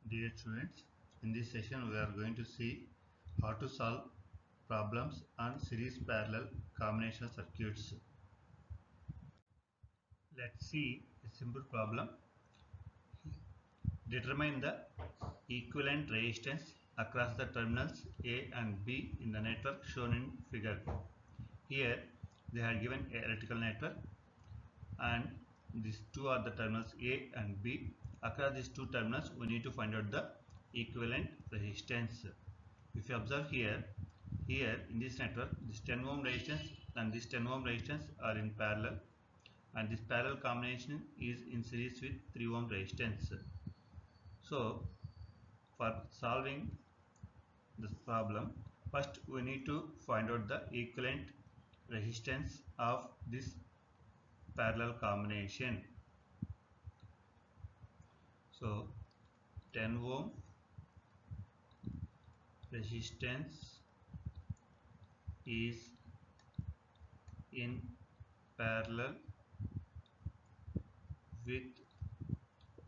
Dear students, in this session we are going to see how to solve problems on series parallel combinational circuits. Let's see a simple problem. Determine the equivalent resistance across the terminals A and B in the network shown in figure. Here they are given a electrical network and these two are the terminals A and B. Across these two terminals we need to find out the equivalent resistance. If you observe here in this network, this 10 ohm resistance and this 10 ohm resistance are in parallel, and this parallel combination is in series with 3 ohm resistance. So for solving this problem, first we need to find out the equivalent resistance of this parallel combination. So 10 ohm resistance is in parallel with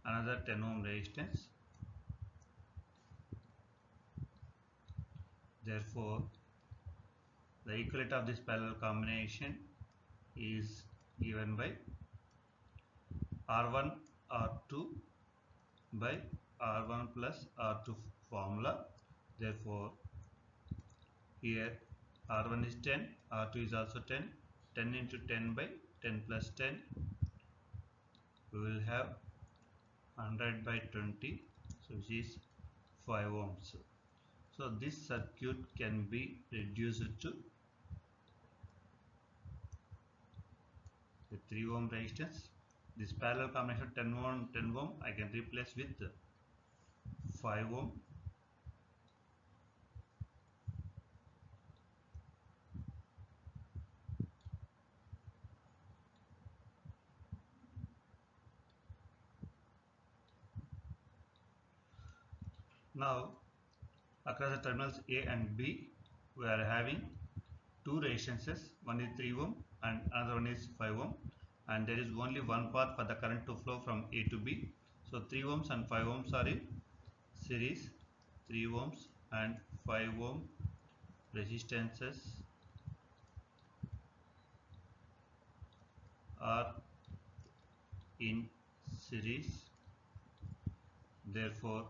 another 10 ohm resistance. Therefore, the equivalent of this parallel combination is given by R1 R2 by R1 plus R2 formula. Therefore, here R1 is 10, R2 is also 10, 10 into 10 by 10 plus 10, we will have 100 by 20, so which is 5 ohms. So this circuit can be reduced to the 3 ohm resistance. This parallel combination 10 ohm I can replace with 5 ohm. Now across the terminals A and B we are having two resistances, one is 3 ohm and another one is 5 ohm, and there is only one path for the current to flow from A to B. So 3 ohms and 5 ohms are in series. 3 ohms and 5 ohm resistances are in series. Therefore,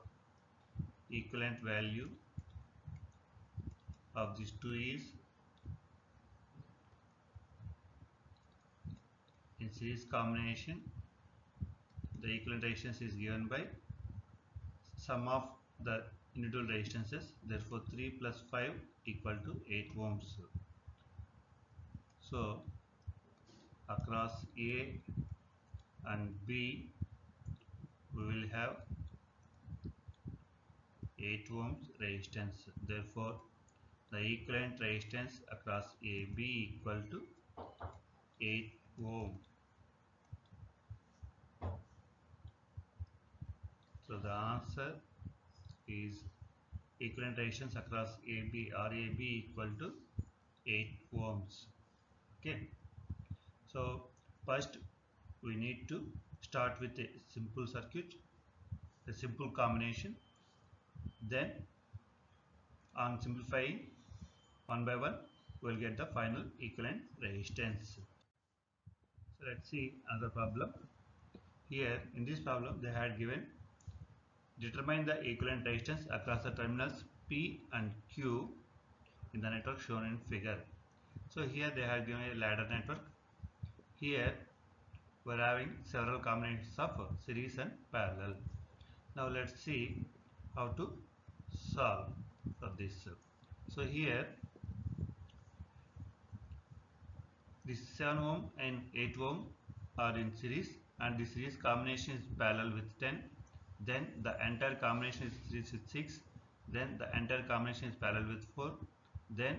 equivalent value of these two is in series combination. The equivalent resistance is given by sum of the individual resistances. Therefore, 3 plus 5 equal to 8 ohms. So across A and B we will have 8 ohms resistance. Therefore, the equivalent resistance across AB equal to 8 ohm. So the answer is equivalent resistance across AB or AB equal to 8 ohms. Okay. So first we need to start with a simple circuit, a simple combination. Then on simplifying one by one, we will get the final equivalent resistance. So let's see another problem. Here in this problem they had given determine the equivalent resistance across the terminals P and Q in the network shown in figure. So here they have given a ladder network. Here we are having several combinations of series and parallel. Now let's see how to solve for this. So here this 7 ohm and 8 ohm are in series, and the series combination is parallel with 10. Then the entire combination is series with 6. Then the entire combination is parallel with 4. Then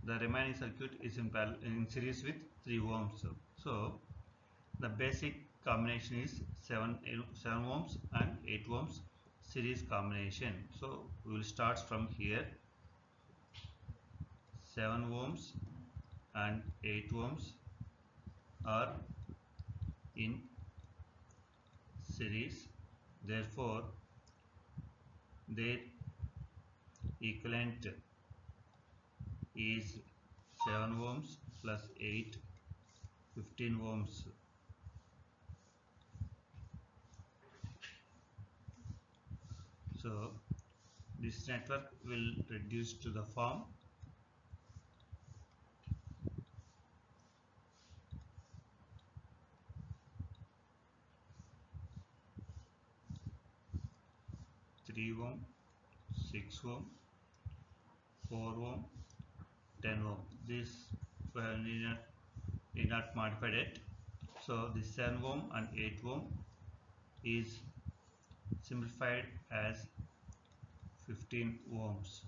the remaining circuit is in series with 3 ohms. So the basic combination is 7 ohms and 8 ohms series combination. So we will start from here. 7 ohms and 8 ohms are in series. Therefore, their equivalent is 7 ohms plus 8, 15 ohms. So this network will reduce to the form 3 ohm, 6 ohm, 4 ohm, 10 ohm. This we have need not modified it. So this 7 ohm and 8 ohm is simplified as 15 ohms.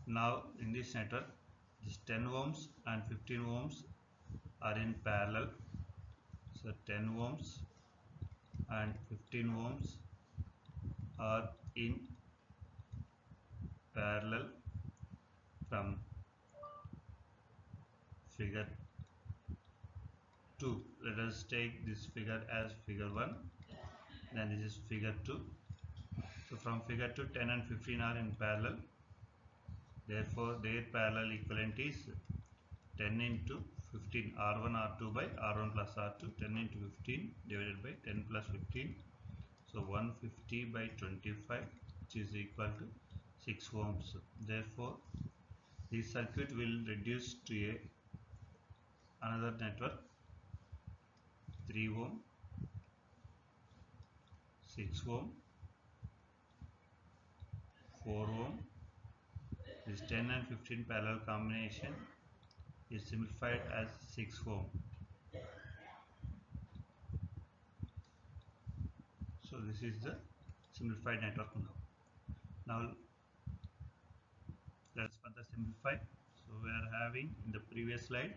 Now in this network, this 10 ohms and 15 ohms are in parallel. So 10 ohms and 15 ohms are in parallel from figure 2. Let us take this figure as figure 1, then this is figure 2. So from figure 2, 10 and 15 are in parallel. Therefore their parallel equivalent is 10 into 15, R1 R2 by R1 plus R2, 10 into 15 divided by 10 plus 15. So 150 by 25, which is equal to 6 ohms. Therefore this circuit will reduce to another network 3 ohm, 6 ohm, 4 ohm. This 10 and 15 parallel combination is simplified as 6 ohm. So this is the simplified network now. Now let's further simplify. So we are having in the previous slide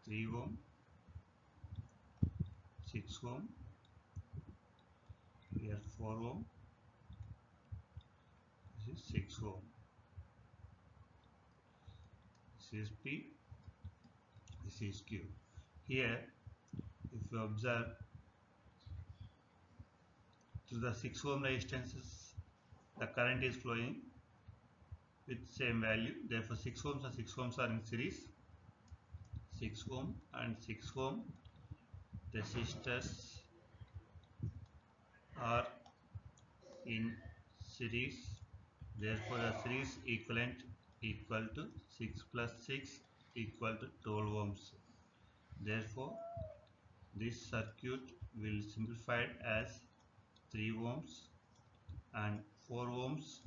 3 ohm, 6 ohm, here 4 ohm, this is 6 ohm, this is P, this is Q. Here if you observe through the 6 ohm resistances the current is flowing with same value, therefore 6 ohms and 6 ohms are in series. 6 ohm and 6 ohm resistors are in series, therefore the series equivalent equal to 6 plus 6 equal to 12 ohms. Therefore this circuit will simplify as 3 ohms and 4 ohms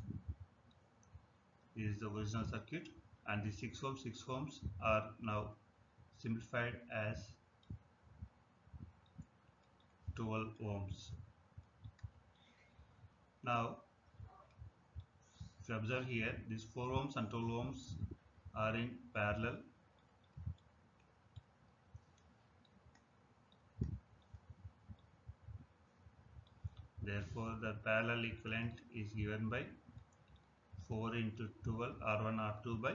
is the original circuit, and the 6 ohms are now simplified as 12 ohms. Now if you observe here, these 4 ohms and 12 ohms are in parallel. Therefore the parallel equivalent is given by 4 into 12 R1 R2 by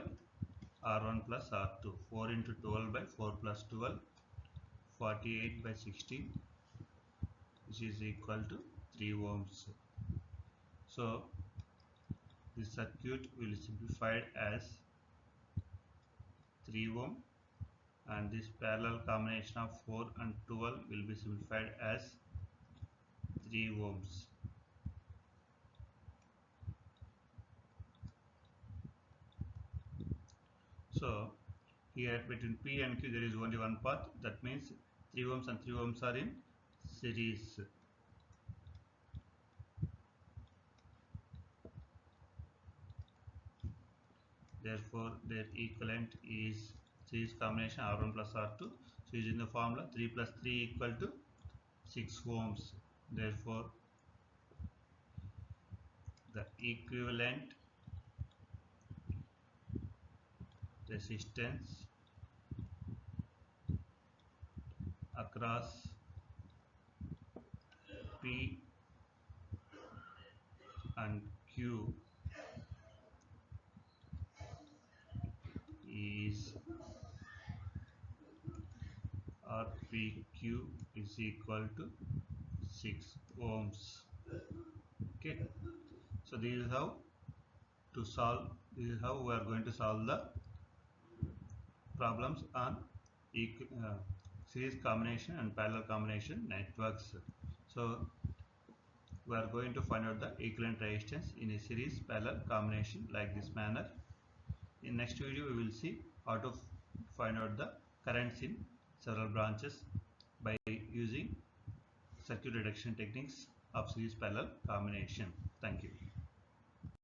R1 plus R2. 4 into 12 by 4 plus 12, 48 by 16, which is equal to 3 ohms. So this circuit will be simplified as 3 ohm, and this parallel combination of 4 and 12 will be simplified as 3 ohms. So here between P and Q there is only one path, that means 3 ohms and 3 ohms are in series. Therefore their equivalent is series combination R1 plus R2. So using the formula 3 plus 3 equal to 6 ohms. Therefore the equivalent resistance across P and Q is RPQ is equal to 6 ohms. Okay, so this is how we are going to solve the problems on series combination and parallel combination networks. So we are going to find out the equivalent resistance in a series parallel combination like this manner. In next video we will see how to find out the currents in several branches by using circuit reduction techniques of series parallel combination. Thank you.